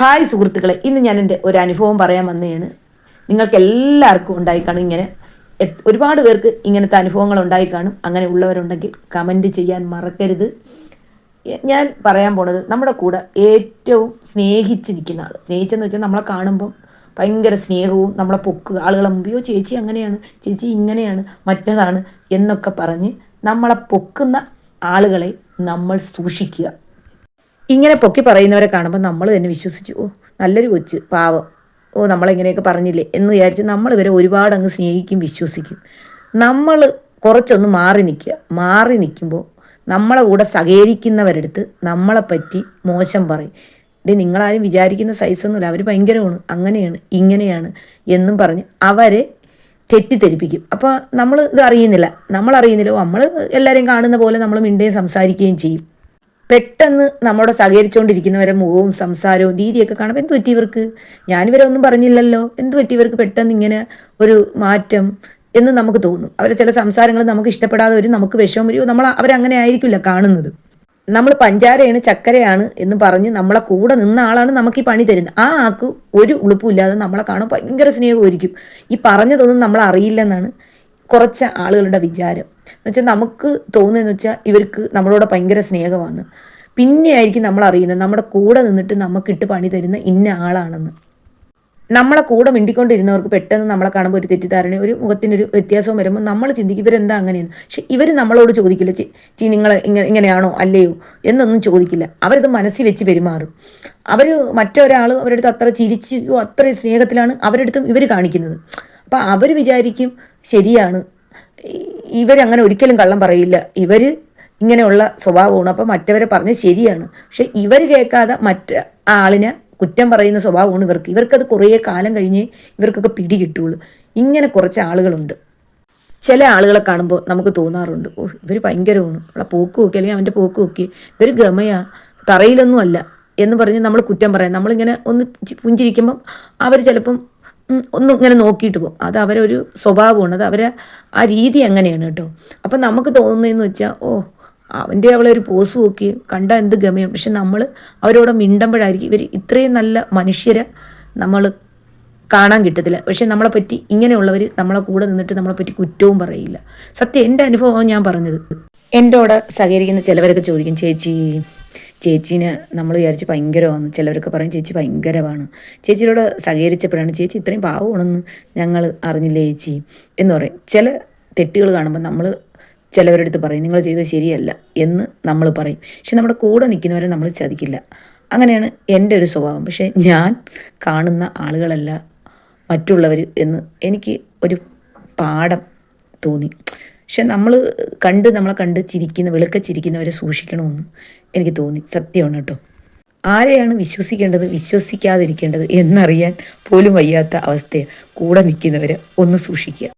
Hi സുഹൃത്തുക്കളെ, ഇന്ന് ഞാൻ എൻ്റെ ഒരു അനുഭവം പറയാൻ വന്നതാണ്. നിങ്ങൾക്ക് എല്ലാവർക്കും ഉണ്ടായിക്കാണും ഇങ്ങനെ, ഒരുപാട് പേർക്ക് ഇങ്ങനത്തെ അനുഭവങ്ങൾ ഉണ്ടായിക്കാണും. അങ്ങനെ ഉള്ളവരുണ്ടെങ്കിൽ കമൻറ്റ് ചെയ്യാൻ മറക്കരുത്. ഞാൻ പറയാൻ പോണത് നമ്മുടെ കൂടെ ഏറ്റവും സ്നേഹിച്ച് നിൽക്കുന്ന ആൾ, സ്നേഹിച്ചെന്ന് വെച്ചാൽ നമ്മളെ കാണുമ്പം ഭയങ്കര സ്നേഹവും നമ്മളെ പൊക്കുക, ആളുകളെ മുമ്പിയോ ചേച്ചി അങ്ങനെയാണ്, ചേച്ചി ഇങ്ങനെയാണ്, മറ്റേതാണ് എന്നൊക്കെ പറഞ്ഞ് നമ്മളെ പൊക്കുന്ന ആളുകളെ നമ്മൾ സൂക്ഷിക്കുക. ഇങ്ങനെ പൊക്കി പറയുന്നവരെ കാണുമ്പോൾ നമ്മൾ തന്നെ വിശ്വസിച്ചു, ഓ നല്ലൊരു കൊച്ച്, പാവം, ഓ നമ്മളിങ്ങനെയൊക്കെ പറഞ്ഞില്ലേ എന്ന് വിചാരിച്ച് നമ്മൾ ഇവരെ ഒരുപാട് അങ്ങ് സ്നേഹിക്കും, വിശ്വസിക്കും. നമ്മൾ കുറച്ചൊന്ന് മാറി നിൽക്കുമ്പോൾ നമ്മളെ കൂടെ സഹകരിക്കുന്നവരെടുത്ത് നമ്മളെപ്പറ്റി മോശം പറയും. ഇത് നിങ്ങളാരും വിചാരിക്കുന്ന സൈസൊന്നുമില്ല, അവർ ഭയങ്കരമാണ്, അങ്ങനെയാണ് ഇങ്ങനെയാണ് എന്നും പറഞ്ഞ് അവരെ തെറ്റിദ്ധരിപ്പിക്കും. അപ്പോൾ നമ്മൾ ഇത് അറിയുന്നില്ല, നമ്മൾ എല്ലാവരെയും കാണുന്ന പോലെ നമ്മൾ മിണ്ടുകയും സംസാരിക്കുകയും ചെയ്യും. പെട്ടെന്ന് നമ്മളോട് സഹകരിച്ചുകൊണ്ടിരിക്കുന്നവരെ മുഖവും സംസാരവും രീതിയൊക്കെ കാണുമ്പോൾ എന്ത് പറ്റി ഇവർക്ക്, ഞാനിവരെ ഒന്നും പറഞ്ഞില്ലല്ലോ, എന്ത് പറ്റി ഇവർക്ക് പെട്ടെന്ന് ഇങ്ങനെ ഒരു മാറ്റം എന്ന് നമുക്ക് തോന്നും. അവരെ ചില സംസാരങ്ങൾ നമുക്ക് ഇഷ്ടപ്പെടാതെ വരും, നമുക്ക് വിഷമം വരും, അവരങ്ങനെ ആയിരിക്കില്ല കാണുന്നത്. നമ്മൾ പഞ്ചാരയാണ് ചക്കരയാണ് എന്ന് പറഞ്ഞ് നമ്മളെ കൂടെ നിന്ന ആളാണ് നമുക്ക് ഈ പണി തരുന്നത്. ആ ആൾക്ക് ഒരു ഉളുപ്പുമില്ലാതെ നമ്മളെ കാണും ഭയങ്കര സ്നേഹമായിരിക്കും. ഈ പറഞ്ഞതൊന്നും നമ്മൾ അറിയില്ലെന്നാണ് കുറച്ച് ആളുകളുടെ വിചാരം. എന്നുവെച്ചാൽ നമുക്ക് തോന്നുന്നതെന്ന് വെച്ചാൽ ഇവർക്ക് നമ്മളോട് ഭയങ്കര സ്നേഹമാണ്. പിന്നെ ആയിരിക്കും നമ്മൾ അറിയുന്നത് നമ്മുടെ കൂടെ നിന്നിട്ട് നമുക്കിട്ട് പണി തരുന്ന ഇന്ന ആളാണെന്ന്. നമ്മളെ കൂടെ മിണ്ടിക്കൊണ്ടിരുന്നവർക്ക് പെട്ടെന്ന് നമ്മളെ കാണുമ്പോൾ ഒരു തെറ്റിദ്ധാരണ, ഒരു മുഖത്തിനൊരു വ്യത്യാസവും വരുമ്പോൾ നമ്മൾ ചിന്തിക്കും ഇവരെന്താ അങ്ങനെയെന്ന്. പക്ഷെ ഇവർ നമ്മളോട് ചോദിക്കില്ല, നിങ്ങൾ ഇങ്ങനെയാണോ അല്ലയോ എന്നൊന്നും ചോദിക്കില്ല. അവരത് മനസ്സിൽ വെച്ച് പെരുമാറും. അവർ മറ്റൊരാൾ അവരുടെ അടുത്ത് അത്ര ചിരിച്ചോ അത്ര സ്നേഹത്തിലാണ് അവരുടെ അടുത്തും ഇവർ കാണിക്കുന്നത്. അപ്പം അവർ വിചാരിക്കും ശരിയാണ്, ഇവരങ്ങനെ ഒരിക്കലും കള്ളം പറയില്ല, ഇവർ ഇങ്ങനെയുള്ള സ്വഭാവമാണ്, അപ്പം മറ്റവരെ പറഞ്ഞ് ശരിയാണ്. പക്ഷെ ഇവർ കേൾക്കാതെ ആളിനെ കുറ്റം പറയുന്ന സ്വഭാവമാണ് ഇവർക്കത് കുറേ കാലം കഴിഞ്ഞേ ഇവർക്കൊക്കെ പിടി കിട്ടുള്ളൂ. ഇങ്ങനെ കുറച്ച് ആളുകളുണ്ട്. ചില ആളുകളെ കാണുമ്പോൾ നമുക്ക് തോന്നാറുണ്ട്, ഓ ഇവർ ഭയങ്കരമാണ്, അവളെ പോക്ക് നോക്കി, അല്ലെങ്കിൽ അവൻ്റെ പോക്ക് നോക്കി, ഇവർ ഗമയാ, തറയിലൊന്നും അല്ല എന്ന് പറഞ്ഞ് നമ്മൾ കുറ്റം പറയാം. നമ്മളിങ്ങനെ ഒന്ന് പുഞ്ചിരിക്കുമ്പം അവർ ചിലപ്പം ഒന്നും ഇങ്ങനെ നോക്കിയിട്ട് പോകും. അത് അവരൊരു സ്വഭാവമാണ്, അത് അവരെ ആ രീതി അങ്ങനെയാണ് കേട്ടോ. അപ്പം നമുക്ക് തോന്നുന്നതെന്ന് വെച്ചാൽ, ഓ അവൻ്റെ അവളെ ഒരു പോസ് നോക്കി കണ്ടാൽ എന്ത് ഗമയും. പക്ഷെ നമ്മൾ അവരോട് മിണ്ടുമ്പോഴായിരിക്കും ഇവർ ഇത്രയും നല്ല മനുഷ്യരെ നമ്മൾ കാണാൻ കിട്ടത്തില്ല. പക്ഷെ നമ്മളെപ്പറ്റി ഇങ്ങനെയുള്ളവർ നമ്മളെ കൂടെ നിന്നിട്ട് നമ്മളെപ്പറ്റി കുറ്റവും പറയില്ല. സത്യം എൻ്റെ അനുഭവമാണ് ഞാൻ പറഞ്ഞത്. എന്നോട് സഹകരിക്കുന്ന ചിലവരൊക്കെ ചോദിക്കും, ചേച്ചീനെ നമ്മൾ വിചാരിച്ച് ഭയങ്കരമാണ്, ചിലവരൊക്കെ പറയും ചേച്ചി ഭയങ്കരമാണ്, ചേച്ചിയോട് സഹകരിച്ചപ്പോഴാണ് ചേച്ചി ഇത്രയും പാവമാണെന്ന് ഞങ്ങൾ അറിഞ്ഞില്ല ചേച്ചി എന്ന് പറയും. ചില തെറ്റുകൾ കാണുമ്പോൾ നമ്മൾ ചിലവരുടെ അടുത്ത് പറയും നിങ്ങൾ ചെയ്തത് ശരിയല്ല എന്ന് നമ്മൾ പറയും. പക്ഷെ നമ്മുടെ കൂടെ നിൽക്കുന്നവരെ നമ്മൾ ചതിക്കില്ല. അങ്ങനെയാണ് എൻ്റെ ഒരു സ്വഭാവം. പക്ഷേ ഞാൻ കാണുന്ന ആളുകളല്ല മറ്റുള്ളവർ എന്ന് എനിക്ക് ഒരു പാഠം തോന്നി. പക്ഷെ നമ്മളെ കണ്ട് വെളുക്കച്ചിരിക്കുന്നവരെ സൂക്ഷിക്കണമെന്ന് എനിക്ക് തോന്നി. സത്യമാണ് കേട്ടോ. ആരെയാണ് വിശ്വസിക്കേണ്ടത് വിശ്വസിക്കാതിരിക്കേണ്ടത് എന്നറിയാൻ പോലും വയ്യാത്ത അവസ്ഥയെ കൂടെ നിൽക്കുന്നവരെ ഒന്ന് സൂക്ഷിക്കുക.